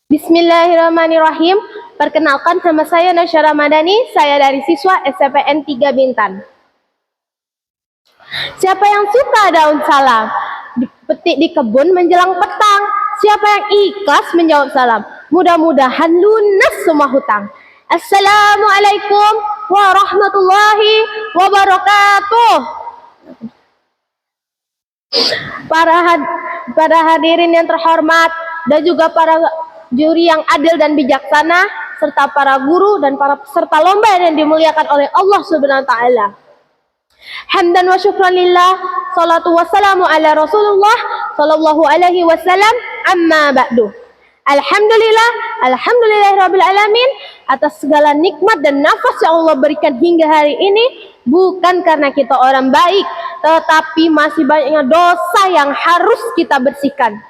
Bismillahirrahmanirrahim. Perkenalkan, nama saya Nasyara Madani. Saya dari siswa SPN 3 Bintan. Siapa yang suka daun salam? Dipetik di kebun menjelang petang. Siapa yang ikhlas menjawab salam? Mudah-mudahan lunas semua hutang. Assalamualaikum warahmatullahi wabarakatuh. Para hadirin yang terhormat dan juga para juri yang adil dan bijaksana, serta para guru dan para peserta lomba yang dimuliakan oleh Allah Subhanahu wa taala. Hamdan wa syukran lillah, salatu wassalamu ala Rasulullah sallallahu alaihi wasallam, amma ba'du. Alhamdulillahirabbil alamin atas segala nikmat dan nafas yang Allah berikan hingga hari ini, bukan karena kita orang baik, tetapi masih banyaknya dosa yang harus kita bersihkan.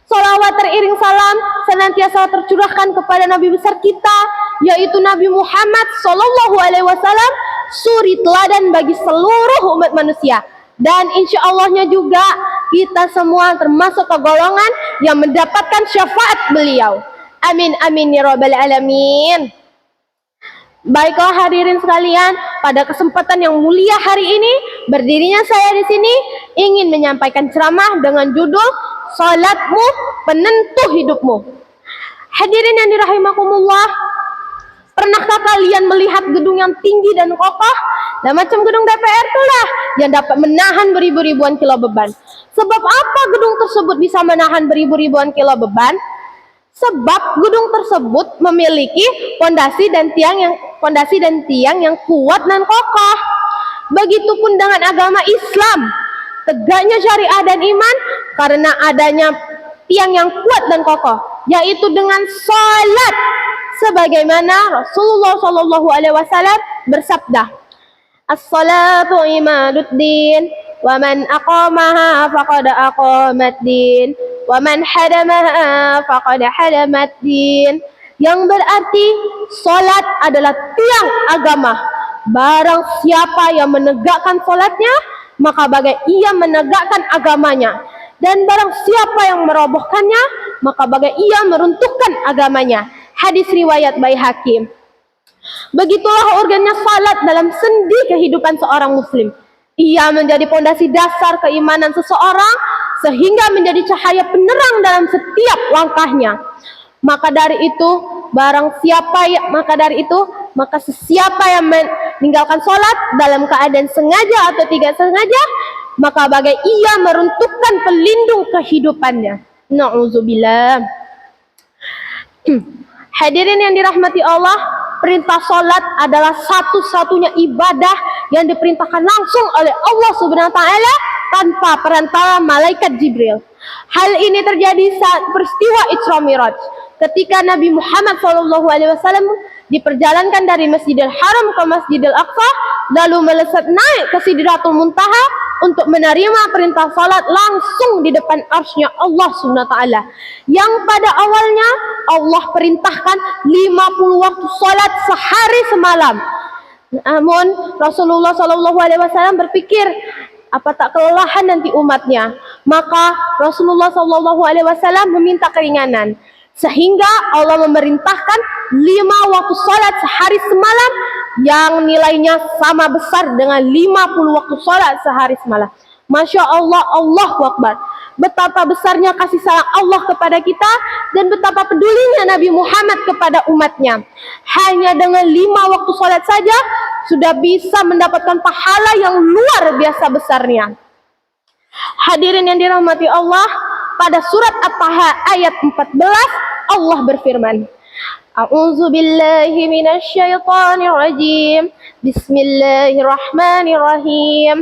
Salawat teriring salam senantiasa tercurahkan kepada Nabi besar kita, yaitu Nabi Muhammad sallallahu alaihi wasallam, suri teladan bagi seluruh umat manusia. Dan insya Allahnya juga kita semua termasuk ke golongan yang mendapatkan syafaat beliau. Amin amin ya rabbal alamin. Baiklah hadirin sekalian, pada kesempatan yang mulia hari ini, berdirinya saya di sini ingin menyampaikan ceramah dengan judul Salatmu Penentu Hidupmu. Hadirin yang dirahimakumullah, pernahkah kalian melihat gedung yang tinggi dan kokoh? Nah, macam gedung DPR itulah yang dapat menahan beribu-ribuan kilo beban. Sebab apa gedung tersebut bisa menahan beribu-ribuan kilo beban? Sebab gedung tersebut memiliki pondasi dan tiang yang kuat dan kokoh. Begitupun dengan agama Islam, tegaknya syariah dan iman karena adanya tiang yang kuat dan kokoh, yaitu dengan salat. Sebagaimana Rasulullah sallallahu alaihi wasallam bersabda, "As-salatu imaduddin, wa man aqamaha faqad aqamaddin, wa man hadamaha faqad hadamaddin." Yang berarti salat adalah tiang agama. Barang siapa yang menegakkan salatnya, maka bagai ia menegakkan agamanya. Dan barang siapa yang merobohkannya, maka bagai ia meruntuhkan agamanya. Hadis riwayat Baihaqi. Begitulah organnya salat dalam sendi kehidupan seorang muslim. Ia menjadi pondasi dasar keimanan seseorang sehingga menjadi cahaya penerang dalam setiap langkahnya. Maka sesiapa yang meninggalkan salat dalam keadaan sengaja atau tidak sengaja, maka bagai ia meruntuhkan pelindung kehidupannya. Na'udzubillah. Hadirin yang dirahmati Allah, perintah salat adalah satu-satunya ibadah yang diperintahkan langsung oleh Allah Subhanahu wa taala tanpa perantara malaikat Jibril. Hal ini terjadi saat peristiwa Isra Mi'raj, ketika Nabi Muhammad SAW diperjalankan dari Masjidil Haram ke Masjidil Aqsa, lalu melesat naik ke Sidratul Muntaha untuk menerima perintah salat langsung di depan arsy-Nya Allah Subhanahu wa taala, yang pada awalnya Allah perintahkan 50 waktu salat sehari semalam. Namun Rasulullah SAW berpikir, apa tak kelelahan nanti umatnya? Maka Rasulullah SAW meminta keringanan, sehingga Allah memerintahkan 5 waktu salat sehari semalam yang nilainya sama besar dengan 50 waktu salat sehari semalam. Masya Allah, Allahu Akbar. Betapa besarnya kasih sayang Allah kepada kita dan betapa pedulinya Nabi Muhammad kepada umatnya. Hanya dengan 5 waktu salat saja sudah bisa mendapatkan pahala yang luar biasa besarnya. Hadirin yang dirahmati Allah, pada surat At-Taha ayat 14 Allah berfirman, A'udzu billahi minasyaitonir rajim. Bismillahirrahmanirrahim.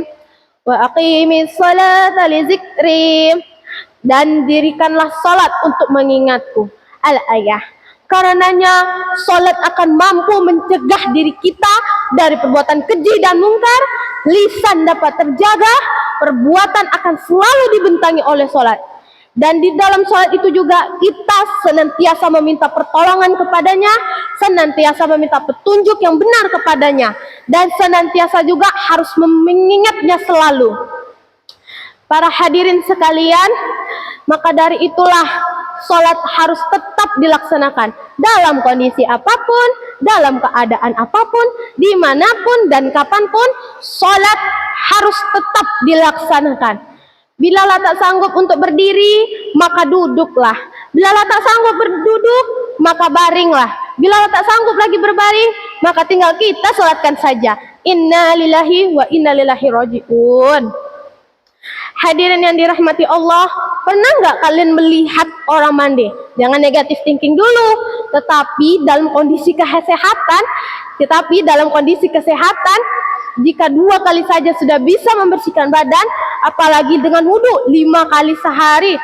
Wa aqimis salata li dzikri. Dan dirikanlah salat untuk mengingatku. Al-ayah. Karenanya salat akan mampu mencegah diri kita dari perbuatan keji dan mungkar. Lisan dapat terjaga, perbuatan akan selalu dibentangi oleh salat. Dan di dalam salat itu juga kita senantiasa meminta pertolongan kepadanya, senantiasa meminta petunjuk yang benar kepadanya, dan senantiasa juga harus mengingatnya selalu. Para hadirin sekalian, maka dari itulah salat harus tetap dilaksanakan dalam kondisi apapun, dalam keadaan apapun, dimanapun dan kapanpun, sholat harus tetap dilaksanakan. Bila tak sanggup untuk berdiri, maka duduklah. Bila tak sanggup berduduk, maka baringlah. Bila tak sanggup lagi berbaring, maka tinggal kita sholatkan saja. Inna lillahi wa inna ilaihi raji'un. Hadirin yang dirahmati Allah, pernah nggak kalian melihat orang mandi? Jangan negatif thinking dulu, tetapi dalam kondisi kesehatan, jika 2 kali saja sudah bisa membersihkan badan, apalagi dengan wudhu 5 kali sehari,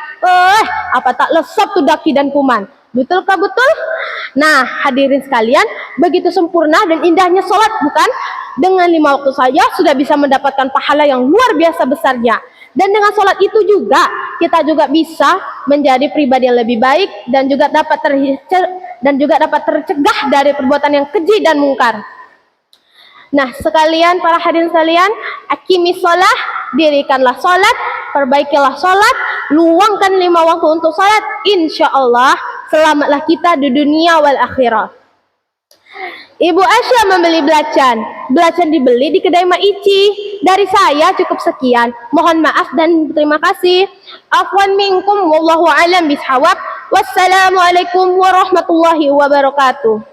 apa tak lesap tuh daki dan kuman. Betulkah betul? Nah, hadirin sekalian, begitu sempurna dan indahnya sholat, bukan? Dengan 5 waktu saja sudah bisa mendapatkan pahala yang luar biasa besarnya. Dan dengan sholat itu juga kita juga bisa menjadi pribadi yang lebih baik dan juga dapat tercegah dari perbuatan yang keji dan mungkar. Nah, sekalian para hadirin sekalian, aqimi sholah, dirikanlah sholat, perbaikilah sholat, luangkan 5 waktu untuk sholat. Insya Allah selamatlah kita di dunia wal akhirah. Ibu Asya membeli belacan. Belacan dibeli di kedai Mak Ici. Dari saya cukup sekian. Mohon maaf dan terima kasih. Afwan minkum wallahu a'lam bishawab. Wassalamualaikum warahmatullahi wabarakatuh.